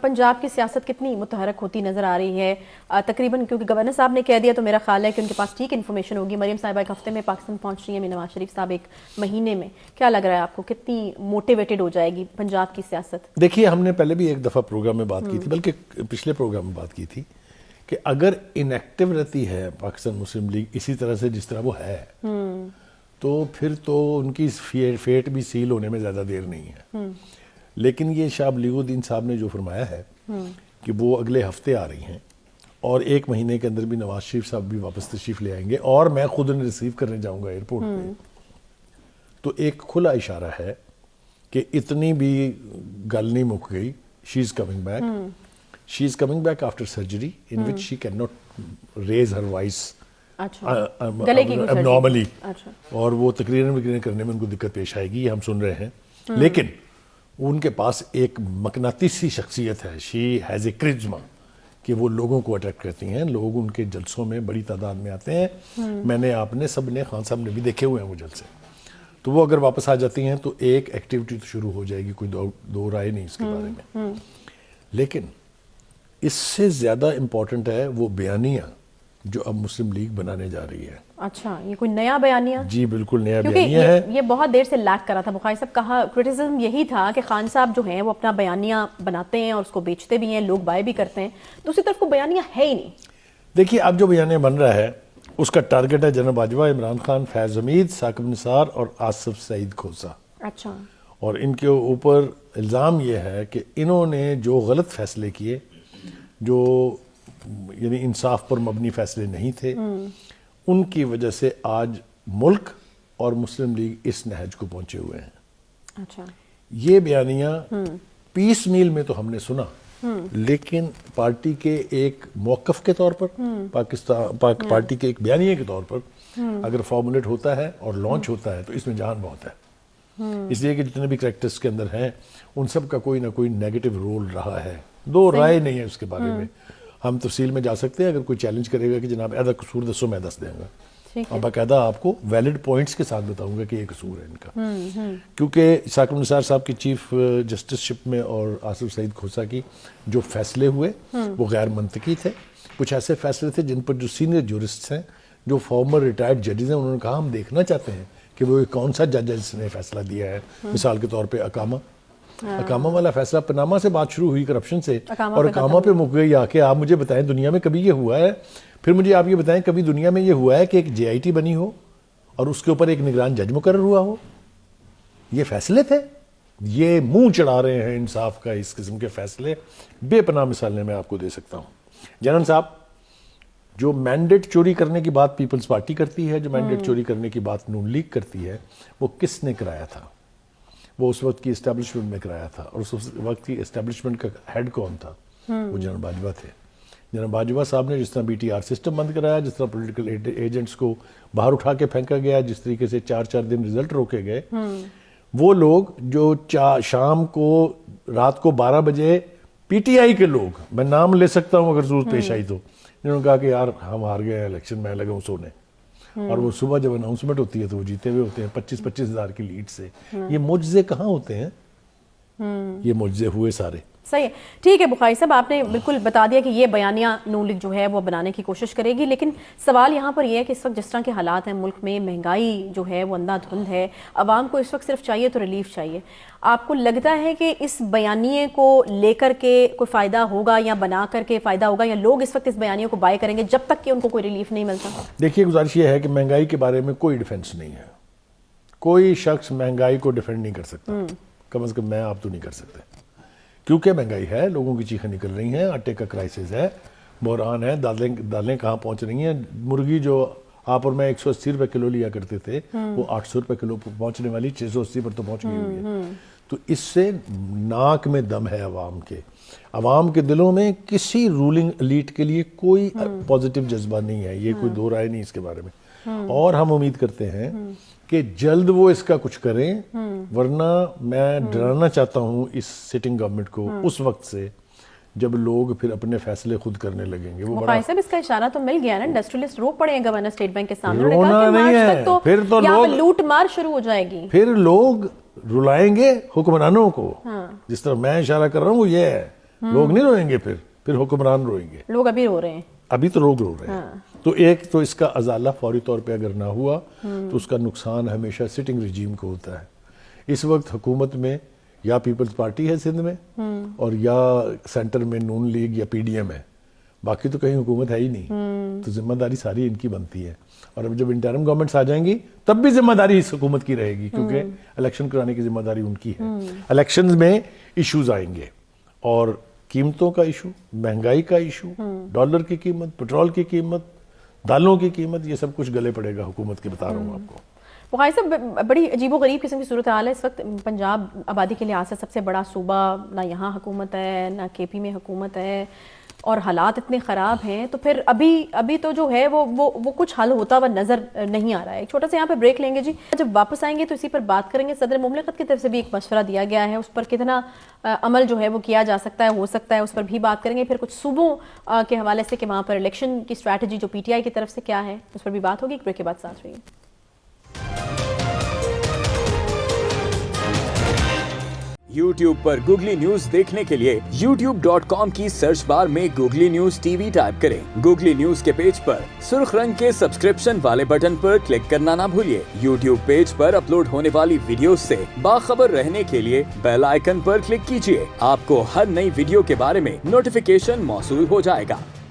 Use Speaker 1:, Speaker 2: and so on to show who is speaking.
Speaker 1: پنجاب کی سیاست کتنی متحرک ہوتی نظر آ رہی ہے تقریباً، کیونکہ گورنر صاحب نے کہہ دیا تو میرا خیال ہے کہ ان کے پاس ٹھیک انفارمیشن ہوگی. مریم صاحبہ ایک ہفتے میں پاکستان پہنچ رہی ہیں، نواز شریف صاحب ایک مہینے میں. کیا لگ رہا ہے آپ کو کتنی موٹیویٹڈ ہو جائے گی پنجاب کی سیاست؟
Speaker 2: دیکھیے ہم نے پہلے بھی ایک دفعہ پروگرام میں بات کی تھی، بلکہ پچھلے پروگرام میں بات کی تھی کہ اگر انیکٹیو رہتی ہے پاکستان مسلم لیگ اسی طرح سے جس طرح وہ ہے تو پھر تو ان کی فیٹ بھی سیل ہونے میں زیادہ دیر نہیں ہے. لیکن یہ شاہ ولی الدین صاحب نے جو فرمایا ہے کہ وہ اگلے ہفتے آ رہی ہیں اور ایک مہینے کے اندر بھی نواز شریف صاحب بھی واپس تشریف لے آئیں گے اور میں خود انہیں ریسیو کرنے جاؤں گا ایئرپورٹ پہ، تو ایک کھلا اشارہ ہے کہ اتنی بھی گل نہیں مک گئی. She is coming back. She is coming back after surgery in which she can not raise her voice abnormally، اور وہ تقریر کرنے میں ان کو دقت پیش آئے گی، یہ ہم سن رہے ہیں. لیکن ان کے پاس ایک مقناطیسی شخصیت ہے، شی ہیز اے کرزما، کہ وہ لوگوں کو اٹریکٹ کرتی ہیں. لوگ ان کے جلسوں میں بڑی تعداد میں آتے ہیں. میں نے آپ نے سب نے خان صاحب نے بھی دیکھے ہوئے ہیں وہ جلسے. تو وہ اگر واپس آ جاتی ہیں تو ایک ایکٹیویٹی تو شروع ہو جائے گی، کوئی دو رائے نہیں اس کے بارے میں. لیکن اس سے زیادہ امپورٹنٹ ہے وہ بیانیہ جو اب مسلم لیگ بنانے جا رہی ہے.
Speaker 1: اچھا، یہ کوئی نیا بیانیہ؟
Speaker 2: جی بالکل نیا بیانیہ ہے.
Speaker 1: یہ بہت دیر سے لیک کرا تھا بخاری صاحب. کہا کرٹیسزم یہی تھا کہ خان صاحب جو ہیں وہ اپنا بیانیہ بناتے ہیں اور اس کو بیچتے بھی ہیں، لوگ بائے بھی کرتے ہیں. دوسری طرف کوئی بیانیہ ہے ہی نہیں.
Speaker 2: دیکھیے اب جو بیانیہ بن رہا ہے اس کا ٹارگٹ ہے جناب باجوہ، عمران خان، فیض حمید، ثاقب نثار اور آصف سعید کھوسا.
Speaker 1: اچھا.
Speaker 2: اور ان کے اوپر الزام یہ ہے کہ انہوں نے جو غلط فیصلے کیے، جو یعنی انصاف پر مبنی فیصلے نہیں تھے، ان کی وجہ سے آج ملک اور مسلم لیگ اس نہج کو پہنچے ہوئے ہیں.
Speaker 1: اچھا.
Speaker 2: یہ بیانیہ پیس میل میں تو ہم نے سنا، لیکن پارٹی کے ایک موقف کے طور پر، پارٹی کے ایک بیانیے کے طور پر اگر فارمولیٹ ہوتا ہے اور لانچ ہوتا ہے تو اس میں جان بہت ہے. اس لیے کہ جتنے بھی کریکٹرز کے اندر ہیں ان سب کا کوئی نہ کوئی نیگیٹو رول رہا ہے. دو رائے نہیں ہے اس کے بارے میں. ہم تفصیل میں جا سکتے ہیں، اگر کوئی چیلنج کرے گا کہ جناب ایدا قصور دسو میں دس دیں گا، اور باقاعدہ آپ کو ویلڈ پوائنٹس کے ساتھ بتاؤں گا کہ یہ قصور ہے ان کا. کیونکہ ثاقب نثار صاحب کی چیف جسٹس شپ میں اور آصف سعید کھوسا کی جو فیصلے ہوئے وہ غیر منطقی تھے. کچھ ایسے فیصلے تھے جن پر جو سینئر جورسٹس ہیں، جو فارمر ریٹائرڈ ججز ہیں، انہوں نے کہا ہم دیکھنا چاہتے ہیں کہ وہ کون سا جج نے فیصلہ دیا ہے. مثال کے طور پہ اقامہ والا فیصلہ، پناما سے بات شروع ہوئی کرپشن سے، اور اقامہ پہ مک گئی. آ کے آپ مجھے بتائیں دنیا میں کبھی یہ ہوا ہے؟ پھر مجھے آپ یہ بتائیں کبھی دنیا میں یہ ہوا ہے کہ ایک جے آئی ٹی بنی ہو اور اس کے اوپر ایک نگران جج مقرر ہوا ہو؟ یہ فیصلے تھے. یہ منہ چڑھا رہے ہیں انصاف کا اس قسم کے فیصلے. بے پناہ مثالیں میں آپ کو دے سکتا ہوں. جنرل صاحب، جو مینڈیٹ چوری کرنے کی بات پیپلز پارٹی کرتی ہے، جو مینڈیٹ چوری کرنے کی بات نون لیگ کرتی ہے، وہ کس نے کرایا تھا؟ وہ اس وقت کی اسٹیبلشمنٹ میں کرایا تھا. اور اس وقت کی اسٹیبلشمنٹ کا ہیڈ کون تھا؟ وہ جنرل باجوہ تھے. جنرل باجوہ صاحب نے جس طرح بی ٹی آر سسٹم بند کرایا، جس طرح پولیٹیکل ایجنٹس کو باہر اٹھا کے پھینکا گیا، جس طریقے سے 4 دن رزلٹ روکے گئے، وہ لوگ جو شام کو رات کو 12 بجے پی ٹی آئی کے لوگ، میں نام لے سکتا ہوں اگر ضرورت پیش آئی تو، انہوں نے کہا کہ یار ہم ہار گئے الیکشن، میں لگا ہوں سونے. اور وہ صبح جب اناؤنسمنٹ ہوتی ہے تو وہ جیتے ہوئے ہوتے ہیں 25 ہزار کی لیڈ سے. یہ معجزے کہاں ہوتے ہیں؟ یہ معجزے ہوئے سارے.
Speaker 1: صحیح ہے. ٹھیک ہے بخاری صاحب، آپ نے بالکل بتا دیا کہ یہ بیانیہ نون لیگ جو ہے وہ بنانے کی کوشش کرے گی. لیکن سوال یہاں پر یہ ہے کہ اس وقت جس طرح کے حالات ہیں ملک میں، مہنگائی جو ہے وہ اندھا دھند ہے، عوام کو اس وقت صرف چاہیے تو ریلیف چاہیے. آپ کو لگتا ہے کہ اس بیانیے کو لے کر کے کوئی فائدہ ہوگا یا بنا کر کے فائدہ ہوگا، یا لوگ اس وقت اس بیانیے کو بائی کریں گے جب تک کہ ان کو کوئی ریلیف نہیں ملتا؟
Speaker 2: دیکھیے گزارش یہ ہے کہ مہنگائی کے بارے میں کوئی ڈیفنس نہیں ہے. کوئی شخص مہنگائی کو ڈیفینڈ نہیں کر سکتا، کم از کم میں آپ تو نہیں کر سکتے. کیونکہ مہنگائی ہے، لوگوں کی چیخیں نکل رہی ہیں، آٹے کا کرائسس ہے، بحران ہے، دالیں کہاں پہنچ رہی ہیں. مرغی جو آپ اور میں 180 روپے کلو لیا کرتے تھے، وہ 800 روپے کلو پہنچنے والی 680 پر تو پہنچ گئی ہوئی ہے. تو اس سے ناک میں دم ہے عوام کے دلوں میں. کسی رولنگ ایلیٹ کے لیے کوئی پازیٹیو جذبہ نہیں ہے، یہ کوئی دو رائے نہیں اس کے بارے میں. اور ہم امید کرتے ہیں کہ جلد وہ اس کا کچھ کریں، ورنہ میں ڈرانا چاہتا ہوں اس سٹنگ گورنمنٹ کو اس وقت سے جب لوگ پھر اپنے فیصلے خود کرنے لگیں گے. وہ
Speaker 1: صاحب اس کا اشارہ تو مل گیا نا، انڈسٹریلسٹ رو پڑے ہیں گورنر اسٹیٹ بینک کے سامنے،
Speaker 2: رونا نہیں ہے، پھر تو لوگ
Speaker 1: لوٹ مار شروع ہو جائے گی،
Speaker 2: پھر لوگ رلائیں گے حکمرانوں کو. جس طرح میں اشارہ کر رہا ہوں وہ یہ ہے لوگ نہیں روئیں گے، پھر حکمران روئیں گے.
Speaker 1: لوگ ابھی رو رہے ہیں.
Speaker 2: ابھی تو لوگ رو رہے ہیں. تو ایک تو اس کا ازالہ فوری طور پہ اگر نہ ہوا تو اس کا نقصان ہمیشہ سٹنگ رجیم کو ہوتا ہے. اس وقت حکومت میں یا پیپلز پارٹی ہے سندھ میں اور یا سینٹر میں نون لیگ یا پی ڈی ایم ہے، باقی تو کہیں حکومت ہے ہی نہیں. تو ذمہ داری ساری ان کی بنتی ہے. اور اب جب انٹرم گورنمنٹس آ جائیں گی تب بھی ذمہ داری اس حکومت کی رہے گی، کیونکہ الیکشن کرانے کی ذمہ داری ان کی ہے. الیکشنز میں ایشوز آئیں گے، اور قیمتوں کا ایشو، مہنگائی کا ایشو، ڈالر کی قیمت، پٹرول کی قیمت، دالوں کی قیمت، یہ سب کچھ گلے پڑے گا حکومت کے، بتا رہا ہوں آپ کو.
Speaker 1: بخاری صاحب، بڑی عجیب و غریب قسم کی صورتحال ہے اس وقت. پنجاب آبادی کے لحاظ سے سب سے بڑا صوبہ، نہ یہاں حکومت ہے نہ کے پی میں حکومت ہے، اور حالات اتنے خراب ہیں. تو پھر ابھی تو جو ہے وہ کچھ حل ہوتا ہوا نظر نہیں آ رہا ہے. ایک چھوٹا سا یہاں پہ بریک لیں گے جی. جب واپس آئیں گے تو اسی پر بات کریں گے. صدر مملکت کی طرف سے بھی ایک مشورہ دیا گیا ہے، اس پر کتنا عمل جو ہے وہ کیا جا سکتا ہے، ہو سکتا ہے، اس پر بھی بات کریں گے. پھر کچھ صوبوں کے حوالے سے کہ وہاں پر الیکشن کی اسٹریٹجی جو پی ٹی آئی کی طرف سے کیا ہے، اس پر بھی بات ہوگی. ایک بریک کے بعد ساتھ رہیے.
Speaker 3: YouTube پر گوگلی نیوز دیکھنے کے لیے youtube.com کی سرچ بار میں googly news T V type کریں. گوگلی نیوز کے پیج پر سرخ رنگ کے سبسکرپشن والے بٹن پر کلک کرنا نہ بھولیے. YouTube پیج پر اپلوڈ ہونے والی ویڈیوز سے باخبر رہنے کے لیے بیل آئیکن پر کلک کیجیے. آپ کو ہر نئی ویڈیو کے بارے میں نوٹیفیکیشن موصول ہو جائے گا.